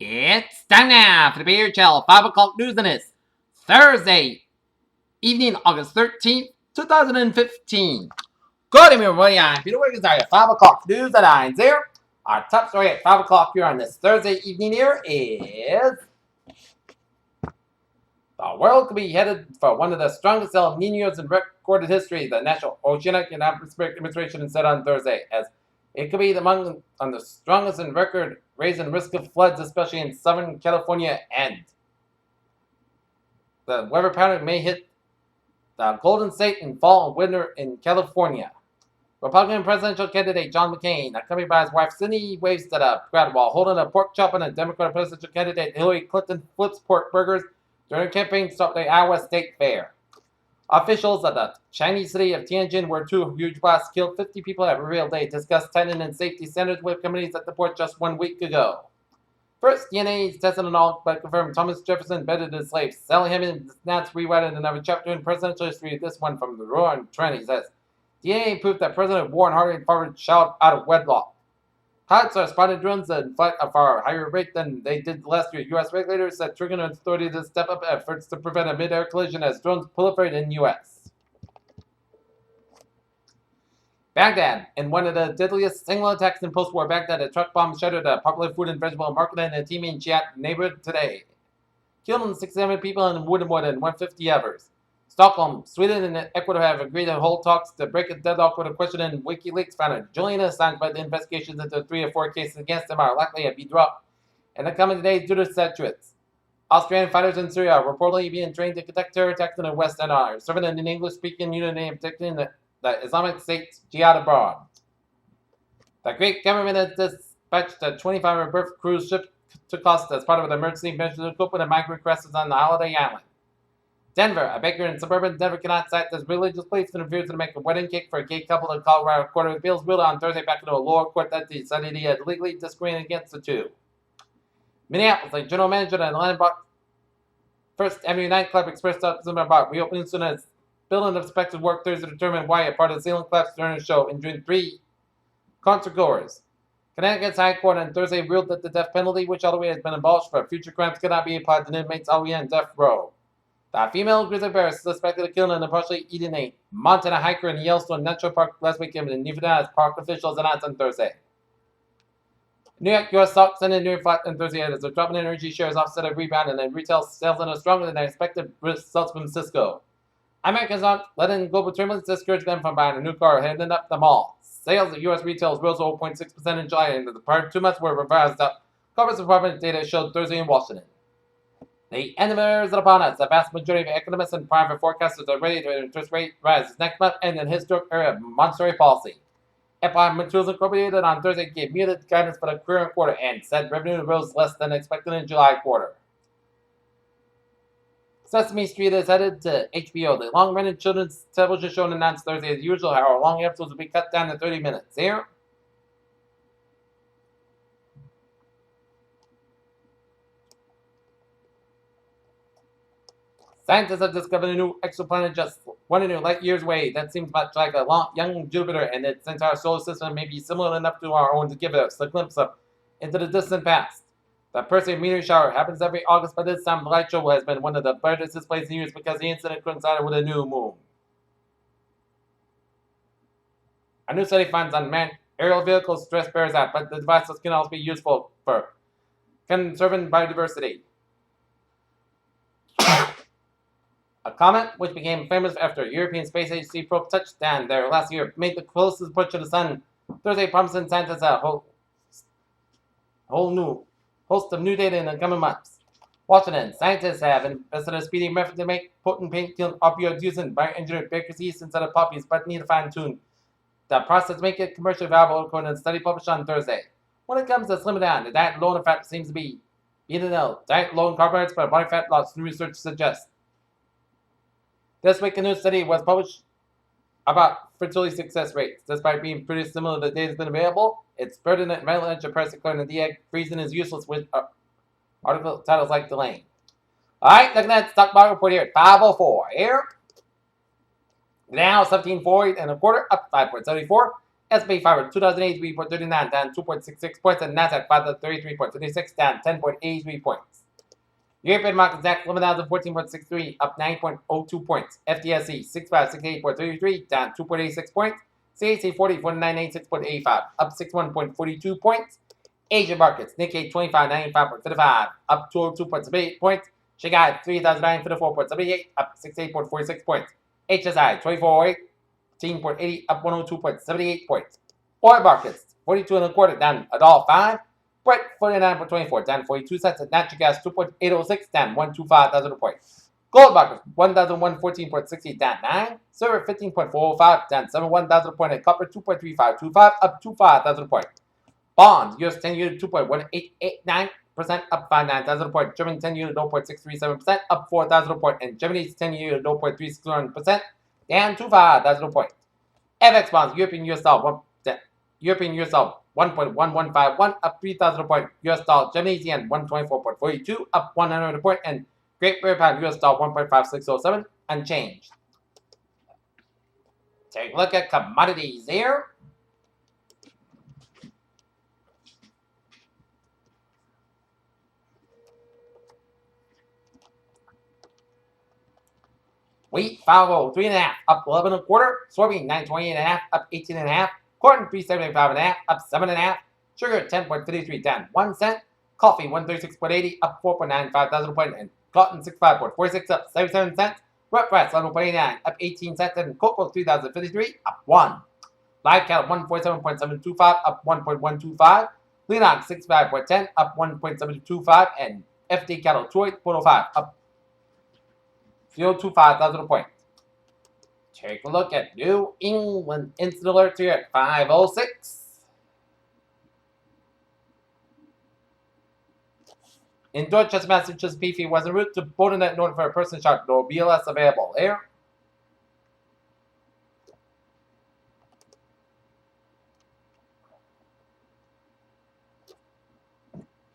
It's time now for the Beer Channel 5 o'clock news and it's Thursday evening, August 13th, 2015. Good evening, everybody. I'm Peter Wiggins. Our 5 o'clock news at 9 0. Our top story at 5 o'clock here on this Thursday evening here is the world could be headed for one of the strongest El Ninos in recorded history, the National Oceanic and Atmospheric Administration said on Thursday, as it could be among the strongest in record, raising risk of floods, especially in Southern California, and the weather pattern may hit the Golden State in fall and winter in California. Republican presidential candidate John McCain, accompanied by his wife Cindy, waves to the crowd while holding a pork chop, and Democratic presidential candidate Hillary Clinton flips pork burgers during a campaign stop at the Iowa State Fair. Officials at the Chinese city of Tianjin, where two huge blasts killed 50 people, have revealed they discussed tightening and safety standards with communities at the port just 1 week ago. First, DNA is tested on all but confirmed Thomas Jefferson bedded his slaves. Sally Hemings announced rewriting another chapter in presidential history. This one from the Roaring Trent. He says, DNA proved that President Warren Harding fathered a child out of wedlock. Pilots are spotting drones in flight at a far higher rate than they did last year. U.S. regulators said triggering an authority to step up efforts to prevent a mid-air collision as drones proliferate in U.S. Baghdad. In one of the deadliest single attacks in post-war Baghdad, a truck bomb shattered a popular food and vegetable market in a teeming Jihad neighborhood today, killing 67 people and wounding more than 150 others. Stockholm, Sweden, and Ecuador have agreed to hold talks to break a deadlock with a question in WikiLeaks founder Julian Assange, but the investigations into 3 or 4 cases against him are likely to be dropped in the coming days due to statutes. Australian fighters in Syria are reportedly being trained to conduct terror attacks in the West and are serving in an English-speaking unit and protecting the Islamic State's jihad abroad. The Greek government has dispatched a 25-berth cruise ship to Costa as part of an emergency measure to cope with the migrant crisis on the holiday island. Denver, a baker in suburban Denver cannot cite this religious beliefs and refuses to make a wedding cake for a gay couple in Colorado. Court of Appeals ruled on Thursday back into a lower court that decided he had legally disagreeing against the two. Minneapolis, a general manager at Atlantic First Avenue nightclub expressed optimism about reopening soon as building expected work Thursday to determine why a part of the ceiling collapsed during the show, injuring 3 concertgoers. Connecticut's High Court on Thursday ruled that the death penalty, which all the way has been abolished for future crimes, cannot be applied to inmates all the way on death row. The female grizzly bear is suspected of killing and partially eating a Montana hiker in Yellowstone National Park last weekend, and Nevada as park officials announced on Thursday. New York U.S. stocks ended near flat on Thursday as the drop in energy shares offset a rebound, and then retail sales are stronger than expected results from Cisco. American stocks led in global turbulence discouraged them from buying a new car heading up the mall. Sales at U.S. retail rose 0.6% in July, and the prior 2 months were revised up. Commerce Department data showed Thursday in Washington. The end of the year is upon us. The vast majority of economists and private forecasters are ready to interest rate rises next month and in historic area of monetary policy. Applied Materials Incorporated on Thursday gave muted guidance for the current quarter and said revenue rose less than expected in July quarter. Sesame Street is headed to HBO. The long-running children's television show announced Thursday as usual how long episodes will be cut down to 30 minutes. Here. Scientists have discovered a new exoplanet just 100 light years away that seems much like a young Jupiter, and its entire solar system may be similar enough to our own to give us a glimpse of into the distant past. The Perseid meteor shower happens every August, but this time the light show has been one of the brightest displays in years because the incident coincided with a new moon. A new study finds unmanned aerial vehicles stress bears out, but the devices can also be useful for conserving biodiversity. A comet, which became famous after a European Space Agency probe touched down there last year, made the closest approach to the sun Thursday, promising scientists a whole new host of new data in the coming months. Washington, scientists have invested a speedy method to make potent paint-killing opioids using bioengineered baker's yeast instead of poppies, but need to fine-tune the process to make it commercially viable, according to a study published on Thursday. When it comes to slimming down, the diet low in fat seems to be beating out diet low in carbohydrates, but body fat loss, new research suggests. This week, a new study was published about fertility success rates. Despite being pretty similar to the data that's been available, its burden and avalanche of press according to the egg freezing is useless with article titles like delaying. Alright, looking at the stock market report here at 504. Here. Now 17.48 and a quarter, up 5.74. S&P 500 2,083.39 down 2.66 points, and Nasdaq 533.26 down 10.83 points. European market DAX 11,014.63 up 9.02 points. FTSE 6568.33 down 2.86 points. CAC 40 4986.85 up 61.42 points. Asian markets Nikkei 2595.55 up 202.78 points. Shanghai 3054.78 up 68.46 points. HSI 2418.80 up 102.78 points. Oil markets 42 and a quarter down $1.05. Brent 49.24 down 42 cents. And natural gas 2.806 down 125,000 points. Gold markets 1,114.60 down 9. Silver 15.405 down 71,000 points. And copper 2.3525 up 25,000 points. Bonds US 10 year 2.1889% up 59,000 points. German 10 year 0.637% up 4,000 points. And Germany's 10 year 0.361% down 25,000 points. FX bonds European US dollar 1.1151 up 3,000 points. US dollar Japanese yen 124.42 up 100 points. And Great Britain pound US dollar 1.5607 unchanged. Take a look at commodities here. Wheat 503.5 up 11 and a quarter. Soybean 928.5 up 18.5. Corn 375.5 up 7.5. Sugar 10.33 down 1 cent. Coffee 136.80 up 4.95 thousand points. And cotton 65.46 up 77 cents. Rough price 11.89 up 18 cents. And cocoa 3,053 up 1. Live cattle 147.725 up 1.125. Lean hog 65.10 up 1.725. And FD cattle 2.05 up 0.25 points. Take a look at New England instant alerts here at 5:06. In Dorchester, Massachusetts, BP was en route to Bonenet North for a person shot. No BLS available there.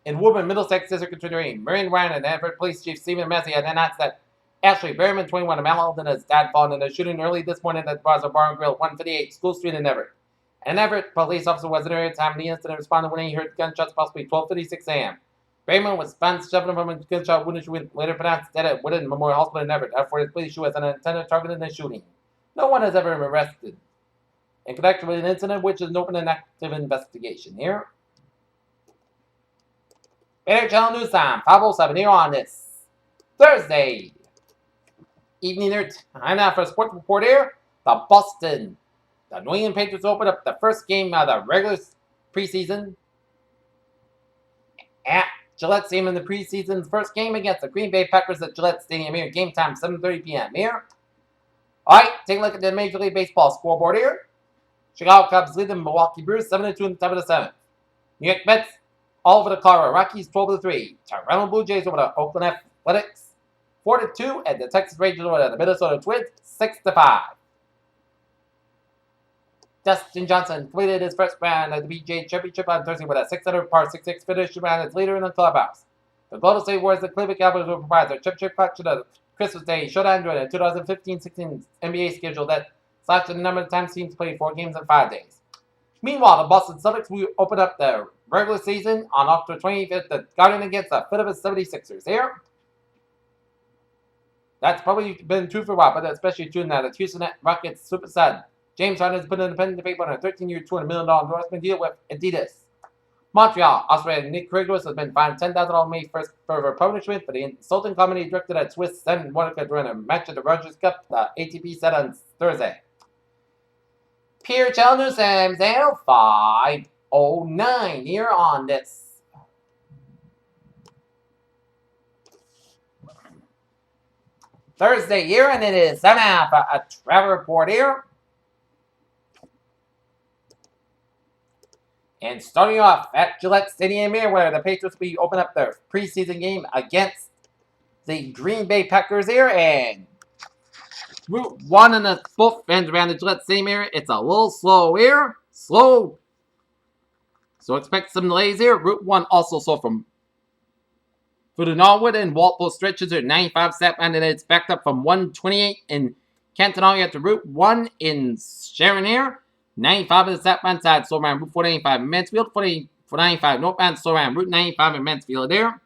In Woburn, Middlesex District Attorney Marion Ryan and Everett Police Chief Stephen Massey had announced that Ashley Berryman, 21, of Mount and his dad fallen in a shooting early this morning at Brazo Bar and Grill, 158 School Street in Everett. An Everett police officer was in the area at the time of the incident responded when he heard gunshots possibly 12:36 a.m. Berryman was found shoving from a gunshot wound and was later pronounced dead at Wooded Memorial Hospital in Everett. After his police, she was an intended target in the shooting. No one has ever been arrested in connection with an incident which is an open and active investigation here. Baylor Channel News Time, 5:07 here on this Thursday evening there. Time now for a sports report here. The New England Patriots opened up the first game of the regular preseason at Gillette Stadium in the preseason's first game against the Green Bay Packers at Gillette Stadium here. Game time 7:30 p.m. here. All right, take a look at the Major League Baseball scoreboard here. Chicago Cubs lead the Milwaukee Brewers 7-2 in the top of the seventh. New York Mets all over the Colorado Rockies 12-3. Toronto Blue Jays over the Oakland Athletics 4-2, and the Texas Rangers over the Minnesota Twins 6-5. Dustin Johnson completed his first round of the PGA Championship on Thursday with a 600 par 66 finish around as leader in the clubhouse. The Golden State Warriors and Cleveland Cavaliers will provide their championship collection of Christmas Day showdown during the 2015-16 NBA schedule that slashed the number of times teams played 4 games in 5 days. Meanwhile, the Boston Celtics will open up the regular season on October 25th at Garden against the Philadelphia 76ers here. That's probably been true for a while, but especially true now that Houston Rockets superstar James Harden has put an independent paper on a 13-year, $200 million endorsement deal with Adidas. Montreal, Australia, Nick Kyrgios has been fined $10,000 May 1st for punishment for the insulting comment directed at Swiss Sen Monaco during a match at the Rogers Cup, the ATP said on Thursday. Pierre Channel News Sam 5:09 here on this Thursday here, and it is time for a travel report here. And starting off at Gillette Stadium here, where the Patriots will open up their preseason game against the Green Bay Packers here, and Route 1 and the both fans around the Gillette Stadium here. It's a little slow here. Slow. So expect some delays here. Route 1 also slow from the Norwood and Walpole stretches are 95 southbound, and it's backed up from 128 in Canton to Route 1 in Sharon here. 95 on the southbound side, so around Route 495 in Mansfield, 495 northbound, so around Route 95 in Mansfield there.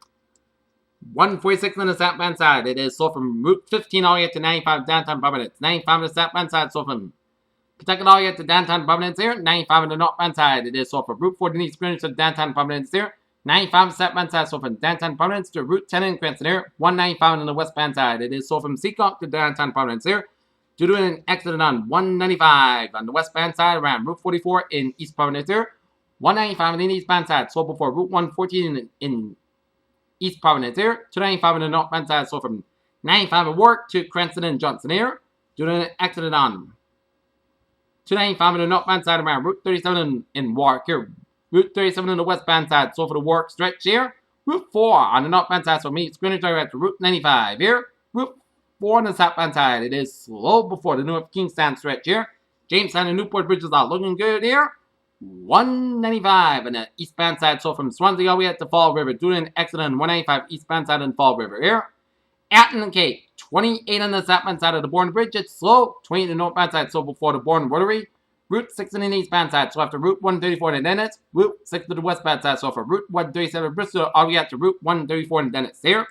146 on the southbound side, it is so from Route 15 all the way up to 95 downtown Providence. 95 on the southbound side, so from Pawtucket all the way up to downtown Providence there. 95 on the northbound side, it is so from Route 4 Denise Greenwich to downtown Providence there. 95 on the southbound side, so from downtown Providence to Route 10 in Cranston there. 195 on the westbound side, it is so from Seekonk to downtown Providence there. Due to an accident on 195 on the westbound side around Route 44 in East Providence there. 195 on the eastbound side, so before Route 114 in East Providence there. 295 on the northbound side, so from 95 at Warwick to Cranston and Johnson there. Due to an accident on 295 on the northbound side around Route 37 in Warwick here. Route 37 on the westbound side, so for the Warwick stretch here. Route 4 on the northbound side, so meet Greenwich to Route 95 here. Route 4 on the southbound side, it is slow before the North Kingstown stretch here. Jamestown and Newport bridges are looking good here. 195 on the eastbound side, so from Swansea all the way up to Fall River, due to an accident on 195 eastbound side on Fall River here. Acton and Cape, 28 on the southbound side of the Bourne Bridge, it's slow. 28 on the northbound side, so before the Bourne Rotary. Route 6 on the eastbound side, so after Route 134 in Dennis. Route 6 to the westbound side, so for Route 137 Bristol all the way up to Route 134 in Dennis here.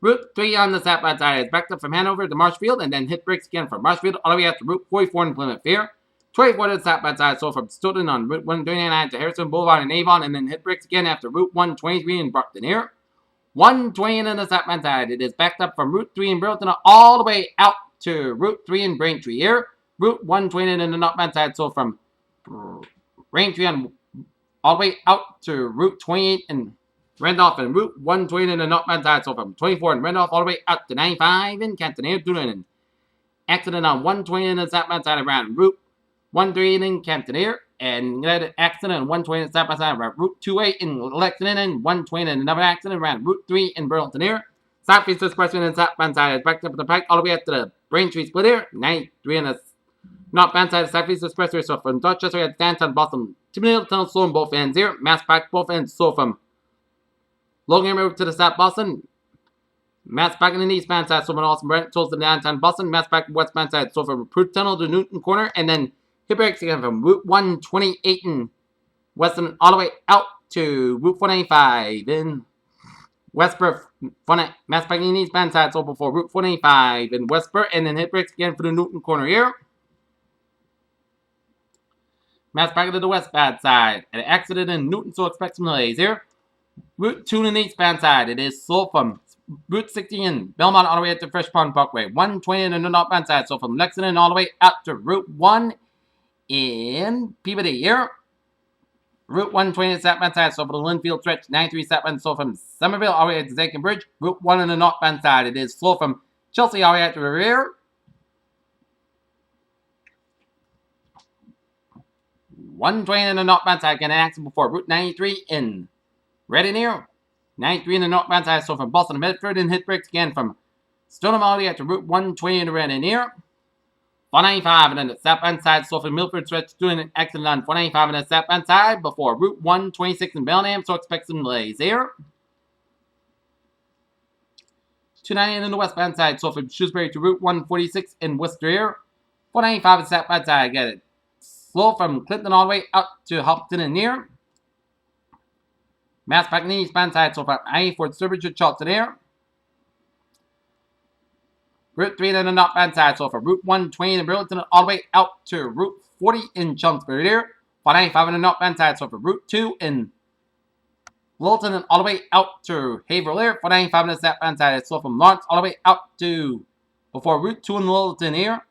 Route 3 on the southbound side is backed up from Hanover to Marshfield, and then hit brakes again from Marshfield all the way up to Route 44 in Plymouth here. 24 to the southbound side, so from Stoughton on Route 129 to Harrison Boulevard in Avon, and then hit brakes again after Route 123 in Brockton here. 120 on the southbound side, it is backed up from Route 3 in Burlington all the way out to Route 3 in Braintree here. Route 120 on the northbound side, so from Braintree on all the way out to Route 28 in Randolph, and Route 120 on the northbound side, so from 24 in Randolph all the way out to 95 in Canton here. Due to an accident on 120 on the southbound side around Route 138 in Canton here, and another accident on 120 on the southbound side around Route 28 in Lexington, and 120 and another accident around Route 3 in Burlington here. Southeast expressway on the southbound side is backed up the pike all the way up to the Braintree split here. 93 on the northbound side of Southeast expressway, so from Dorchester to downtown Boston. Timothy Tunnel slow on both ends here. Mass Pike both ends, so from Logan River to the South Boston. Mass Pike on the eastbound side, so from Austin Brent towards the downtown Boston. Mass Pike westbound side, so from Pruitt Tunnel to Newton Corner, and then hit brakes again from Route 128 in Weston all the way out to Route 495 in Westboro. Mass Pike on the eastbound side, so before Route 495 in Westboro, and then hit brakes again for the Newton Corner here. Mass Pike to the westbound side. An accident in Newton, so expect some delays here. Route 2 on the eastbound side, it is slow from Route 60 in Belmont all the way up to Fresh Pond Parkway. 120 on the northbound side, so from Lexington all the way out to Route 1 in Peabody here. Route 120 on the southbound side, so for the Linfield stretch. 93 southbound, so from Somerville all the way to Zakin Bridge. Route 1 on the northbound side, it is slow from Chelsea all the way out to the rear. 120 on the northbound side, getting an accident before Route 93 in Reading here. 93 on the northbound side, so from Boston to Medford, and hit brakes again from Stoneham all the way up to Route 120 in Reading here. 495 on the southbound side, so from Milford stretch, doing an accident on 495 on the southbound side before Route 126 in Bellingham, so expect some delays here. 290 on the westbound side, so from Shrewsbury to Route 146 in Worcester here. 495 on the southbound side, get it slow from Clinton all the way out to Hopkton and near. Mass Pike on the eastbound side, so from I-4 Sturbridge to Charlton here. Route 3 on the northbound side, so from Route 120 in Burlington all the way out to Route 40 in Chelmsford here. 495 on the northbound side, so from Route 2 in Littleton and all the way out to Haverhill here. 495 on the southbound side, so from Lawrence all the way out to before Route 2 in Littleton here.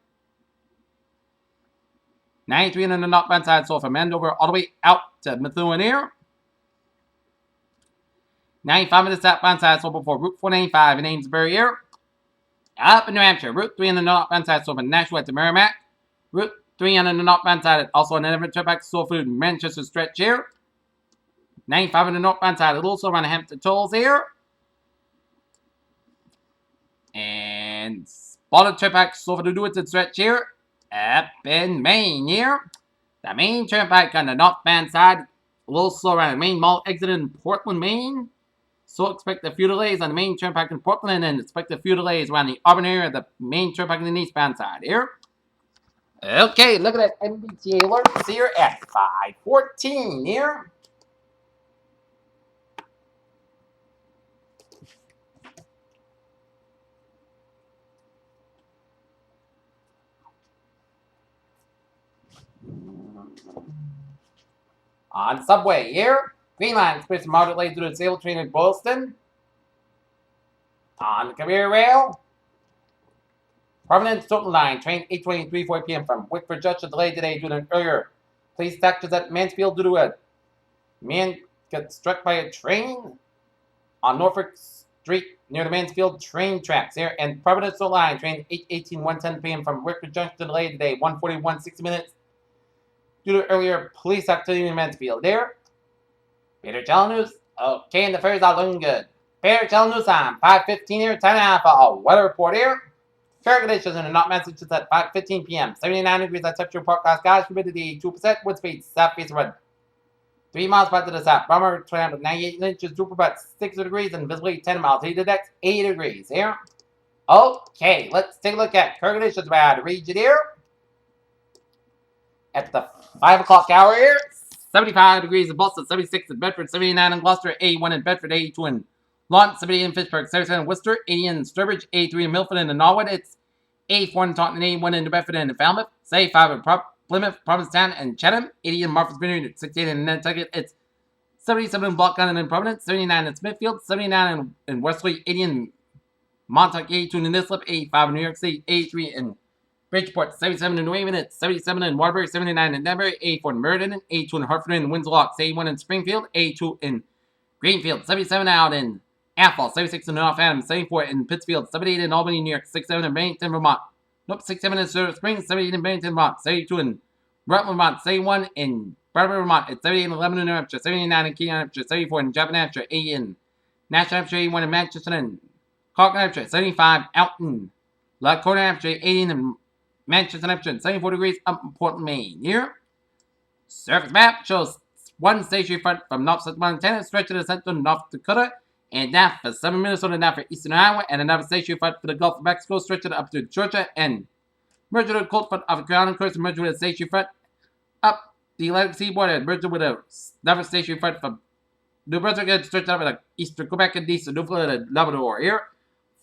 93 on the northbound side, so from Andover all the way out to Methuen here. 95 on the southbound side, so before Route 495 in Amesbury here. Up in New Hampshire, Route 3 on the northbound side, so from Nashua to Merrimack. Route 3 on the northbound side, also on the Everett Turnpike, so through Manchester stretch here. 95 on the northbound side, it also around the Hampton Tolls here. And Spotted Turnpike, so for the Newton stretch here. Up in Maine here. The Maine Turnpike on the northbound side, a little slow around the Maine Mall exit in Portland, Maine. So expect a few delays on the Maine Turnpike in Portland, and expect a few delays around the Auburn area of the Maine Turnpike on the eastbound side here. Okay, look at that MBTA alerts here at 5:14 here. On subway here. Green line express moderately due to disabled train in Boylston. On Career Rail. Permanent Total Line, train 8:23, 4 p.m. from Wickford Junction delayed today due to an earlier police detectives at Mansfield due to a man got struck by a train on Norfolk Street near the Mansfield train tracks here. And Providence Total Line, train 8:18, 1:10 p.m. from Wickford Junction delayed today, 1:41, 60 minutes due to earlier police activity in Mansfield there. Peter Channel News. Okay, and the ferries are looking good. Peter Channel News time, 5:15 here, 10.5 a weather report here. Fair conditions in the North Massachusetts at 5:15 p.m. 79 degrees at temperature forecast. Skies humidity 2%. Wind speed southeast wind 3 miles by to the south. Barometer 98 inches. Super about 6 degrees and visibility 10 miles. Heat index 80 degrees here. Okay, let's take a look at current conditions by the region here. At the 5 o'clock hour here, 75 degrees in Boston, 76 in Bedford, 79 in Gloucester, 81 in Bedford, 82 in Lawrence, 78 in Fitchburg, 77 in Worcester, 80 in Sturbridge, 83 in Milford and in Norwood. It's 84 in Taunton, 81 in New Bedford and in Falmouth, 75 in Plymouth, Provincetown, and Chatham, 80 in Martha's Vineyard, 68 in Nantucket. It's 77 in Block Island and Providence, 79 in Smithfield, 79 in Westerly, 80 in Montauk, 82 in Islip, 85 in New York City, 83 in Bridgeport, 77 in New Haven, it's 77 in Waterbury, 79 in Denver, 84 in Meriden, 82 in Hartford and Windsor Locks, 81 in Springfield, 82 in Greenfield, 77 out in Athol, 76 in North Adams, 74 in Pittsfield, 78 in Albany, New York, 67 in Bennington, Vermont. Nope, 67 in Silver Springs, 78 in Bennington, Vermont, 72 in Rutland, Vermont, 71 in Brattleboro, Vermont, it's 78 in Lebanon, New Hampshire, 79 in Keene, New Hampshire, 74 in Japan, New Hampshire, 80 in Nashville, New Hampshire, 81 in Manchester and Cork, New Hampshire, 75 out in Lakota, New Hampshire, 80 in Manchester, New Hampshire, 74 degrees up in Portland, Maine. Here, surface map shows one stationary front from north central Montana stretching to central North Dakota, and down for southern Minnesota, down for eastern Iowa, and another stationary front for the Gulf of Mexico stretching up to Georgia, and merged with a cold front of the Carolina coast, and merged with a stationary front up the Atlantic seaboard, and merged with another stationary front from New Brunswick, and stretched up to eastern Quebec and eastern Newfoundland and Labrador. Here,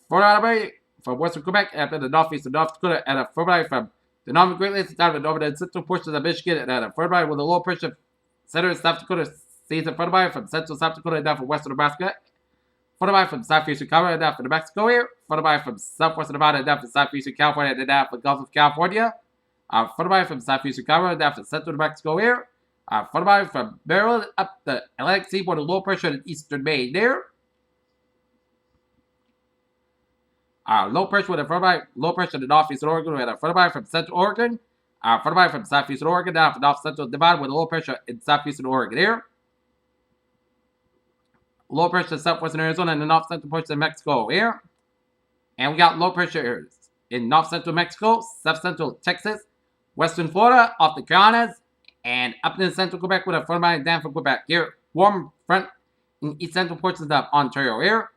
Fort Albury from western Quebec, after the northeast of North Dakota, and a Fort from the Northern Great Lakes down to the northern and central portions of Michigan, and a Fort with a low pressure center in South Dakota, sees a Fort from central South Dakota down from western Nebraska, Fort from southeastern Colorado down from New Mexico here, Fort from southwestern Nevada down from southeastern California and down from Gulf of California, Fort from southeastern Colorado down from central New Mexico here, Fort from Maryland up the Atlantic seaboard, low pressure in eastern Maine there. Low pressure with a low pressure in northeastern Oregon with a front from central Oregon. Front from southeastern Oregon down from north central Nevada with a low pressure in southeastern Oregon here. Low pressure in southwestern Arizona and the north central portion of Mexico here. And we got low pressure in north central Mexico, south central Texas, western Florida, off the Carolinas, and up in central Quebec with a front down from Quebec here. Warm front in east central portions of Ontario here.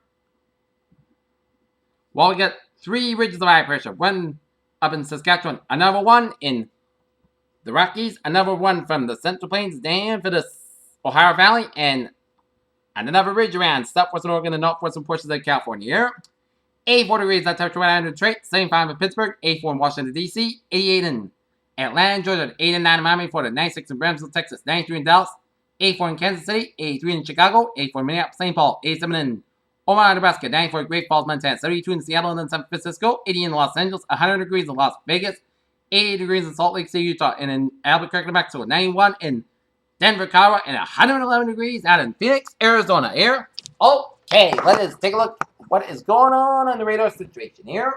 Well, we got 3 ridges of high pressure. One up in Saskatchewan, another one in the Rockies, another one from the Central Plains down for the Ohio Valley, and another ridge around southwestern Oregon and northwestern portions of California here. 84 degrees at temperature around Detroit, 75 in Pittsburgh, 84 in Washington, D.C., 88 in Atlanta, Georgia, 89 in Miami, Florida, 96 in Brownsville, Texas, 93 in Dallas, 84 in Kansas City, 83 in Chicago, 84 in Minneapolis, St. Paul, 87 in Omaha, Nebraska, 94 in Great Falls, Montana, 72 in Seattle and San Francisco, 80 in Los Angeles, 100 degrees in Las Vegas, 80 degrees in Salt Lake City, Utah, and in Albuquerque, New Mexico, 91 in Denver, Colorado, and 111 degrees out in Phoenix, Arizona. Here, okay, let us take a look what is going on the radar situation here.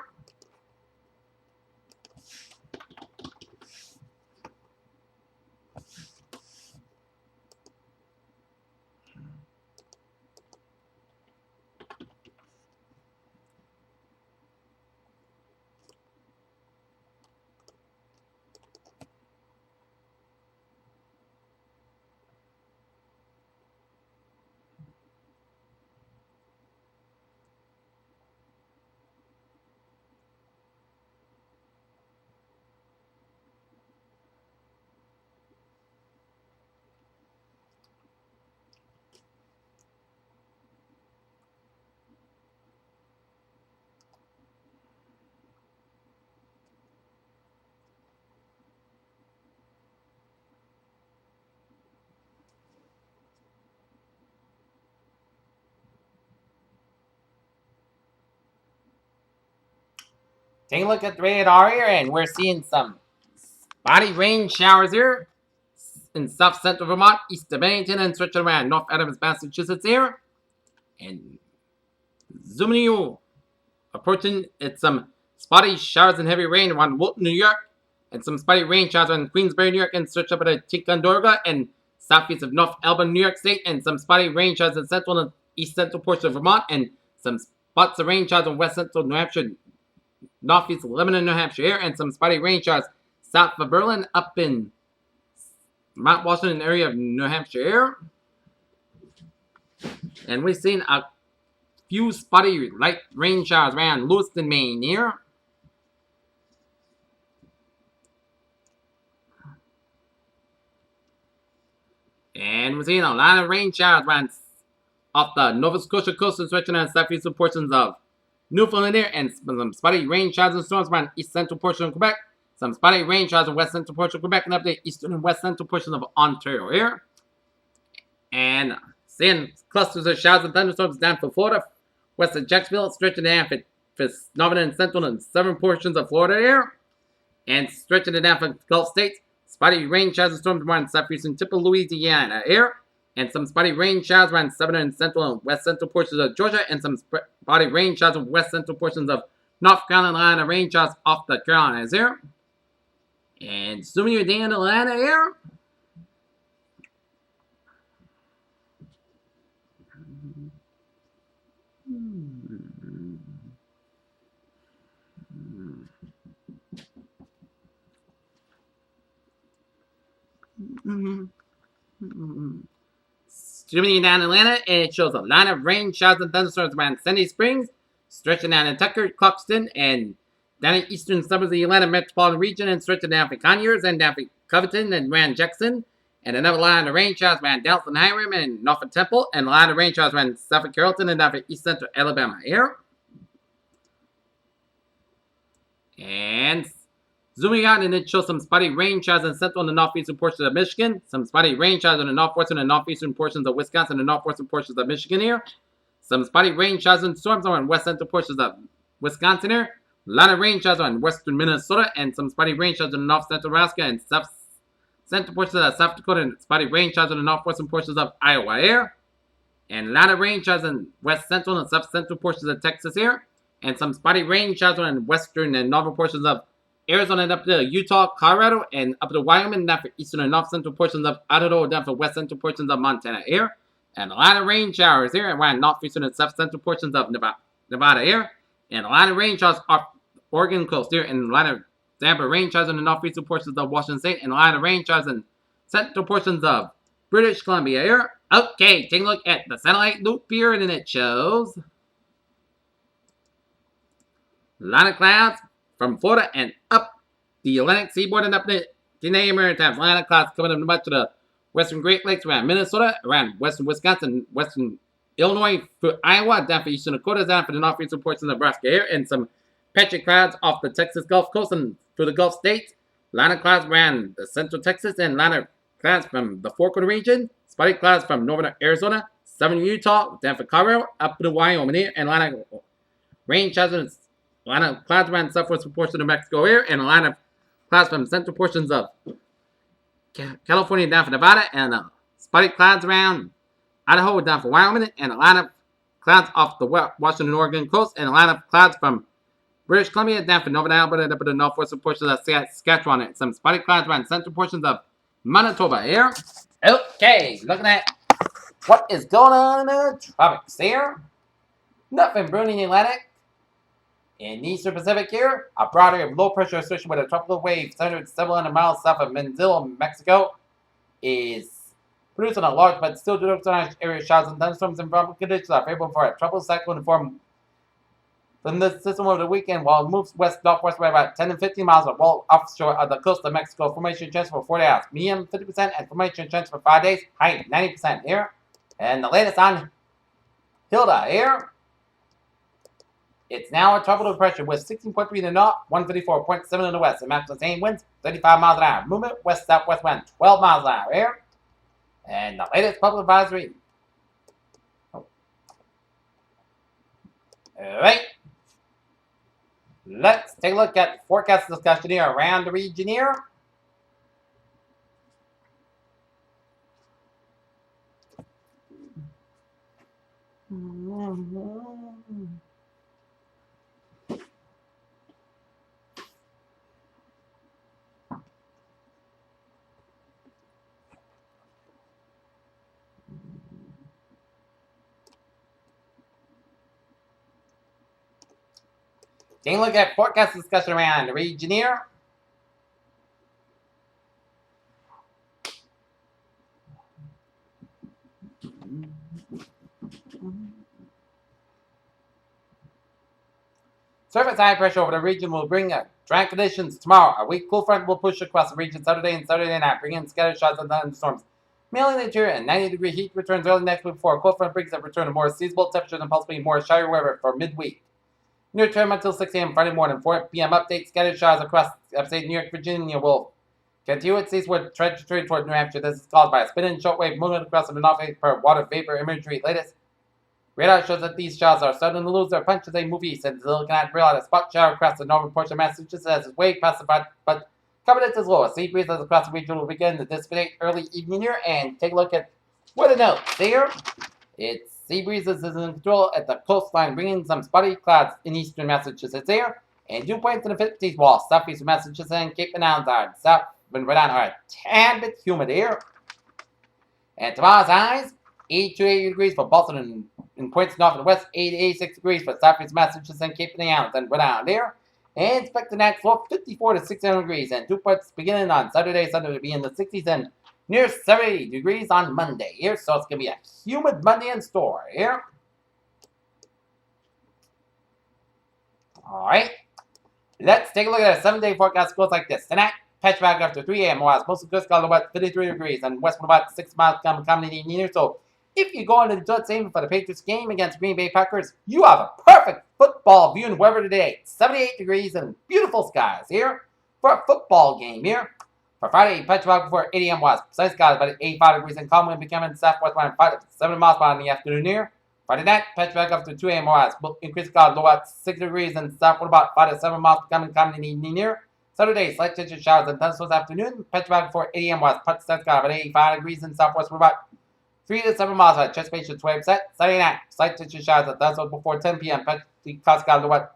Take a look at the radar here, and we're seeing some spotty rain showers here in south central Vermont, east of Bennington, and stretching around North Adams, Massachusetts here. And zooming you, approaching, it's some spotty showers and heavy rain around Wilton, New York, and some spotty rain showers around Queensbury, New York, and stretch up at Ticonderoga and southeast of North Albany, New York State, and some spotty rain showers in central and east central portion of Vermont, and some spots of rain showers in west central New Hampshire, northeast Lebanon, New Hampshire here, and some spotty rain showers south of Berlin up in Mount Washington area of New Hampshire here. And we've seen a few spotty light rain showers around Lewiston, Maine here. And we're seeing a lot of rain showers around off the Nova Scotia coast and stretching on southeastern portions of Newfoundland here, and some spotty rain showers and storms around east central portion of Quebec. Some spotty rain showers in west central portion of Quebec and up the eastern and west central portions of Ontario here. And seeing clusters of showers and thunderstorms down for Florida, west of Jacksonville, stretching down for northern and central and southern portions of Florida here. And stretching it down for Gulf states, spotty rain showers and storms around southeastern tip of Louisiana here. And some spotty rain showers around southern and central and west central portions of Georgia, and some spotty rain showers in west central portions of North Carolina, rain showers off the Carolinas here. And zooming you down to Atlanta here. Zooming down Atlanta, and it shows a line of rain showers and thunderstorms around Sandy Springs, stretching down in Tucker, Clarkston, and down in eastern suburbs of the Atlanta metropolitan region, and stretching down for Conyers and down for Covington and around Jackson. And another line of rain showers around Dallas and Hiram and Norfolk Temple, and a line of rain showers around Suffolk, Carrollton, and down for east central Alabama here. And zooming out, and it shows some spotty rain showers in central and the northeastern portions of Michigan, some spotty rain showers in the northwestern and northeastern portions of Wisconsin and the northwestern portions of Michigan here, some spotty rain showers and storms on west central portions of Wisconsin here, a lot of rain showers on western Minnesota, and some spotty rain showers in the north central Nebraska and south central portions of South Dakota, and spotty rain showers in the northwestern portions of Iowa here, and a lot of rain showers in west central and south central portions of Texas here, and some spotty rain showers in western and northern portions of Arizona and up to Utah, Colorado, and up to Wyoming, down for eastern and north central portions of Idaho, down for west central portions of Montana here, and a lot of rain showers here around northeastern and south central portions of Nevada here, and a lot of rain showers off Oregon coast here, and a lot of damper rain showers in the northeastern portions of Washington State, and a lot of rain showers in central portions of British Columbia here. Okay, take a look at the satellite loop here, and it shows a lot of clouds from Florida and up the Atlantic seaboard and up the Canadian Maritimes. A lot of clouds coming up much of the western Great Lakes around Minnesota, around western Wisconsin, western Illinois, for Iowa, down for eastern Dakota, down for the northeastern portions of Nebraska here, and some patchy clouds off the Texas Gulf Coast and through the Gulf States. A lot of clouds around the central Texas, and a lot of clouds from the Four Corner region. Spotty clouds from northern Arizona, southern Utah, down for Colorado, up to Wyoming here, and a lot of rain showers, a lot of clouds around the southwestern portion of Mexico here, and a lot of clouds from central portions of California down for Nevada, and spotty clouds around Idaho down for Wyoming, and a lot of clouds off the Washington, Oregon coast, and a lot of clouds from British Columbia down for Northern Alberta and up to the northwestern portions of Saskatchewan, and some spotty clouds around central portions of Manitoba here. Okay, looking at what is going on in the tropics here. Nothing brewing in the Atlantic. In the eastern Pacific here, a broad area of low pressure associated with a tropical wave 700 miles south of Manzanillo, Mexico, is producing a large but still disorganized area of showers and thunderstorms, and tropical conditions are favorable for a tropical cyclone to form from this system over the weekend, while it moves west-northwest by about 10 to 15 miles well offshore of the coast of Mexico. Formation chance for 40 hours. Medium 50%, and formation chance for 5 days. High 90% here. And the latest on Hilda here. It's now a tropical depression with 16.3 in the north, 154.7 in the west. And max sustained winds 35 miles an hour. Movement west-southwest wind 12 miles an hour here. And the latest public advisory. Alright. Let's take a look at forecast discussion here around the region here. Taking a look at forecast discussion around the region here. Surface high pressure over the region will bring dry conditions tomorrow. A weak cool front will push across the region Saturday and Saturday night, bringing scattered showers and thunderstorms. Mainly in the interior, and 90-degree heat returns early next week before a cold front brings a return to more seasonable temperatures and possibly more showery weather for midweek. Near term until 6 a.m. Friday morning, 4 p.m. update. Scattered showers across upstate New York, Virginia will continue its eastward trajectory toward New Hampshire. This is caused by a spinning shortwave movement across the North per water vapor imagery. Latest radar shows that these showers are starting to lose their punch as they move east, and still cannot realize a spot shower across the northern portion of Massachusetts as it's way past the front, but confidence is low. A sea breeze across the region will begin to dissipate early evening here, and take a look at weather notes here. It's sea breezes is in control at the coastline, bringing some spotty clouds in eastern Massachusetts here, and dew points in the 50s, while southeastern Massachusetts and Cape and Islands are south and right on are a tad bit humid here. And tomorrow's highs, 80 to 80 degrees for Boston and points north and west, 80 to 86 degrees for southeast Massachusetts and Cape and Islands and right on there. And expect the next floor 54 to 67 degrees, and dew points beginning on Saturday, Sunday to be in the 60s and near 70 degrees on Monday here, so it's going to be a humid Monday in store here. All right, let's take a look at a 7-day forecast. Goes like this. Tonight, patch back after 3 a.m. was mostly good, got about 53 degrees, and westward about 6 miles coming in here. So if you go into the Judge Stadium for the Patriots game against Green Bay Packers, you have a perfect football viewing weather today. 78 degrees and beautiful skies here for a football game here. For Friday, patch back before 8 a.m. was sunny skies about 85 degrees and calm wind becoming southwest wind 5 to 7 miles per hour in the afternoon here. Friday night, patch back after 2 a.m. was increased clouds low about 6 degrees and southward about 5 to 7 miles becoming calm in the evening here. Saturday, slight chance of showers and thunderstorms afternoon. Patch back before 8 a.m. was patch sunny skies about 85 degrees and southwest with about 3 to 7 miles at Chesapeake 20%. Saturday night, slight chance of showers and thunderstorms before 10 p.m. Patch cloud skies about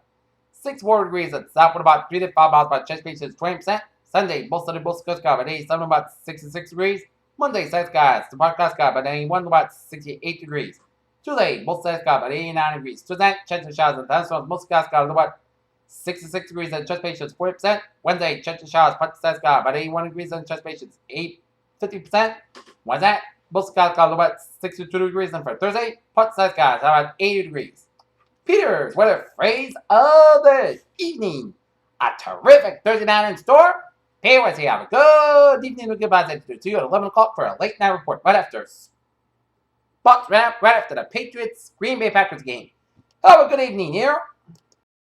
6 more degrees and southward about 3 to 5 miles by Chesapeake 20%. Sunday, most sunny, most good skies, about 87, about 66 degrees. Monday, sunny skies, the park cloud sky, about 81, about 68 degrees. Tuesday, most sunny skies, about 89 degrees. Tuesday, chance of showers and thunderstorms, most sky skies, about 66 degrees and Chesapeake 40%. Wednesday, chance of showers, part sunny sky, about 81 degrees and Chesapeake 50%. Wednesday, most sky skies, about 62 degrees. And for Thursday, part sunny skies, about 80 degrees. Peter's weather phrase of the evening. A terrific Thursday night in store. Hey, once you have a good evening and goodbye to you at 11 o'clock for a late night report right after Bucks wrap, right after the Patriots Green Bay Packers game. Have a good evening here.